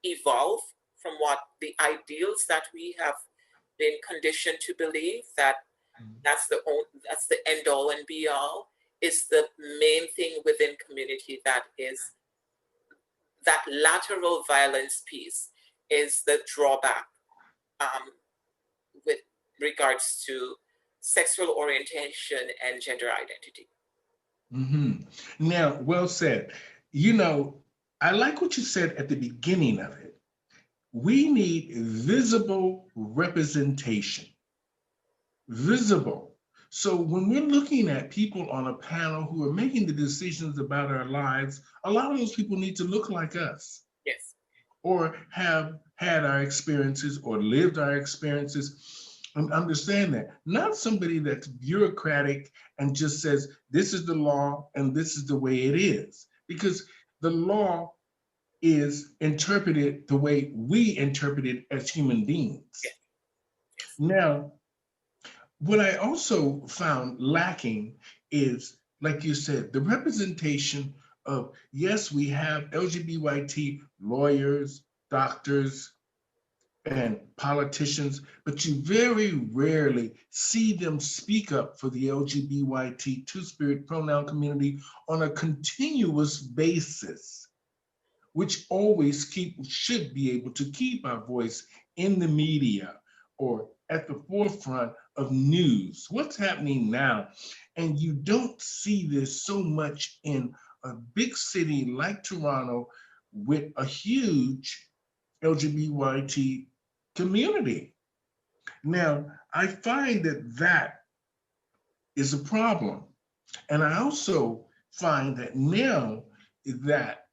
evolve from what the ideals that we have been conditioned to believe, that that's the end all and be all, is the main thing within community. That is, that lateral violence piece is the drawback with regards to sexual orientation and gender identity. Now, well said. You know, I like what you said at the beginning of it. We need visible representation. Visible. So when we're looking at people on a panel who are making the decisions about our lives, a lot of those people need to look like us Yes. or have had our experiences or lived our experiences and understand that. Not somebody that's bureaucratic and just says, this is the law and this is the way it is. Because the law is interpreted the way we interpret it as human beings. Yes. Yes. Now, what I also found lacking is, like you said, the representation of, yes, we have LGBT lawyers, doctors, and politicians, but you very rarely see them speak up for the LGBT two-spirit pronoun community on a continuous basis, which always should be able to keep our voice in the media or at the forefront of news. What's happening now? And you don't see this so much in a big city like Toronto with a huge LGBT community. Now, I find that that is a problem. And I also find that now that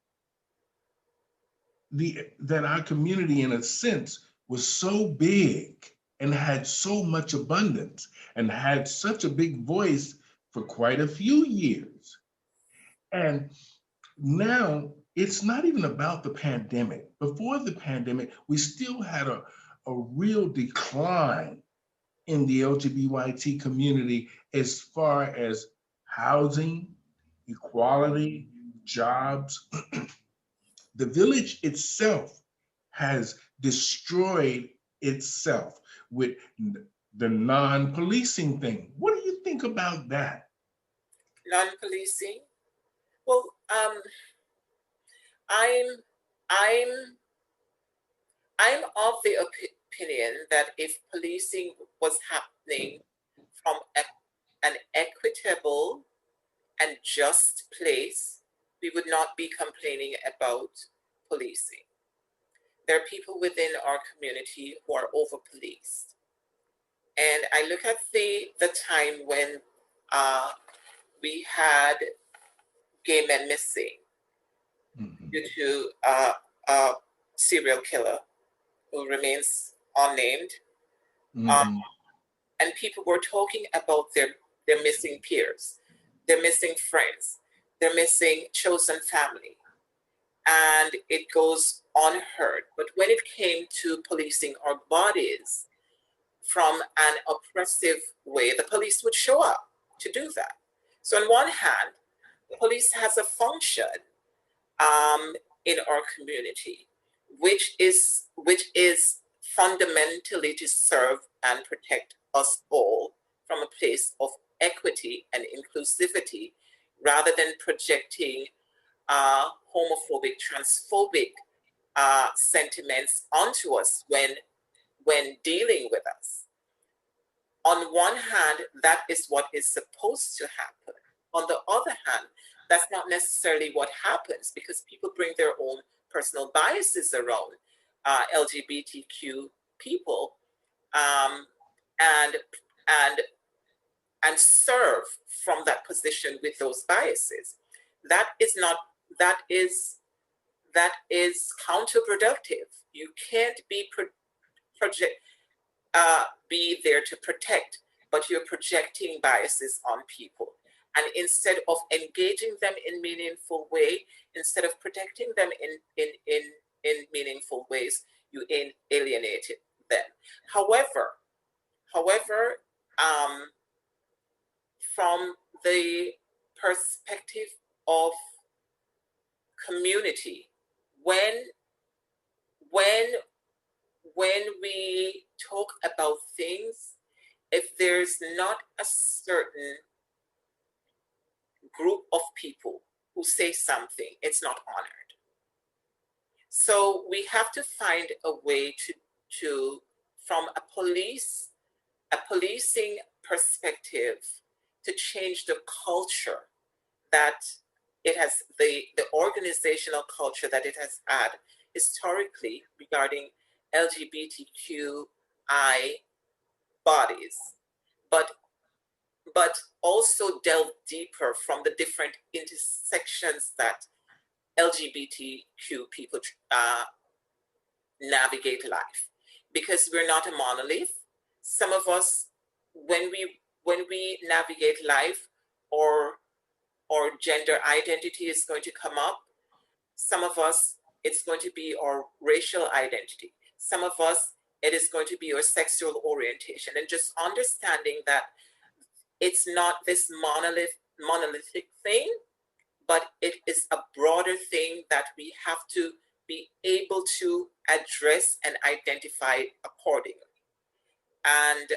that our community, in a sense, was so big and had so much abundance and had such a big voice for quite a few years. And now it's not even about the pandemic. Before the pandemic, we still had a real decline in the LGBT community as far as housing, equality, jobs. The village itself has destroyed itself with the non-policing thing. What do you think about that? Non-policing. Well, I'm I'm I'm of the opinion that if policing was happening from an equitable and just place, we would not be complaining about policing. There are people within our community who are over policed. And I look at the time when we had gay men missing due to a serial killer who remains unnamed. And people were talking about their missing peers, their missing friends, their missing chosen family. And it goes unheard. But when it came to policing our bodies from an oppressive way, the police would show up to do that. So on one hand, the police has a function in our community, which is fundamentally to serve and protect us all from a place of equity and inclusivity, rather than projecting homophobic, transphobic sentiments onto us when dealing with us. On one hand, that is what is supposed to happen. On the other hand, that's not necessarily what happens, because people bring their own personal biases around LGBTQ people, and serve from that position with those biases. That is counterproductive. You can't be there to protect, but you're projecting biases on people. And instead of engaging them in meaningful way, instead of protecting them in meaningful ways, you alienated them. However, from the perspective of community, when when we talk about things, if there's not a certain group of people who say something, it's not honored. So we have to find a way to from a policing perspective, to change the culture that it has, the organizational culture that it has had historically regarding LGBTQI bodies, but also delve deeper from the different intersections that LGBTQ people navigate life, because we're not a monolith. Some of us, when we navigate life, or gender identity is going to come up. Some of us, it's going to be our racial identity. Some of us, it is going to be our sexual orientation, and just understanding that it's not this monolithic thing, but it is a broader thing that we have to be able to address and identify accordingly. And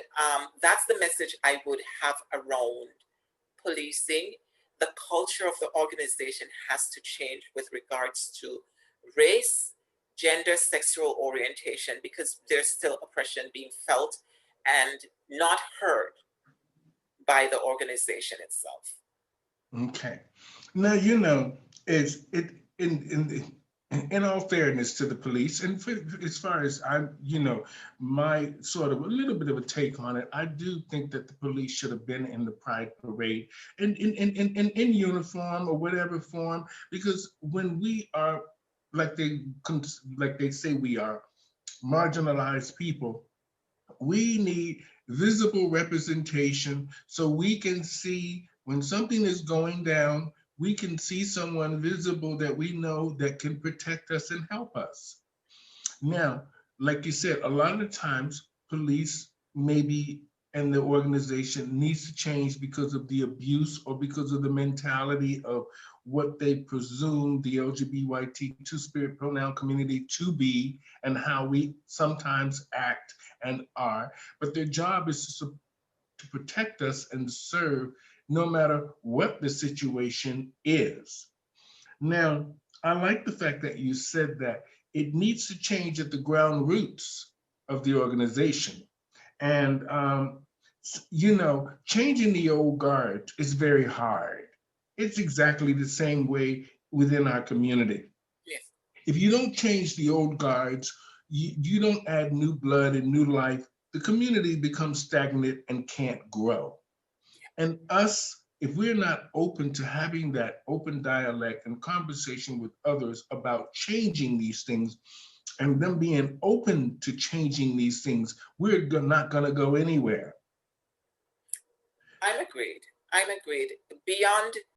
that's the message I would have around policing. The culture of the organization has to change with regards to race, gender, sexual orientation, because there's still oppression being felt and not heard by the organization itself. Okay. Now, you know, it's it in all fairness to the police, and as far as my sort of a little bit of a take on it, I do think that the police should have been in the Pride Parade in uniform or whatever form, because when we are like they say we are marginalized people, we need visible representation so we can see when something is going down, we can see someone visible that we know that can protect us and help us. Now, like you said, a lot of times police maybe and the organization needs to change because of the abuse or because of the mentality of what they presume the LGBT two-spirit pronoun community to be and how we sometimes act and are. But their job is to protect us and serve no matter what the situation is. Now, I like the fact that you said that it needs to change at the ground roots of the organization. And, changing the old guard is very hard. It's exactly the same way within our community. Yes. If you don't change the old guards, you don't add new blood and new life, the community becomes stagnant and can't grow. And us, if we're not open to having that open dialect and conversation with others about changing these things and them being open to changing these things, we're not going to go anywhere. I'm agreed. I'm agreed. Beyond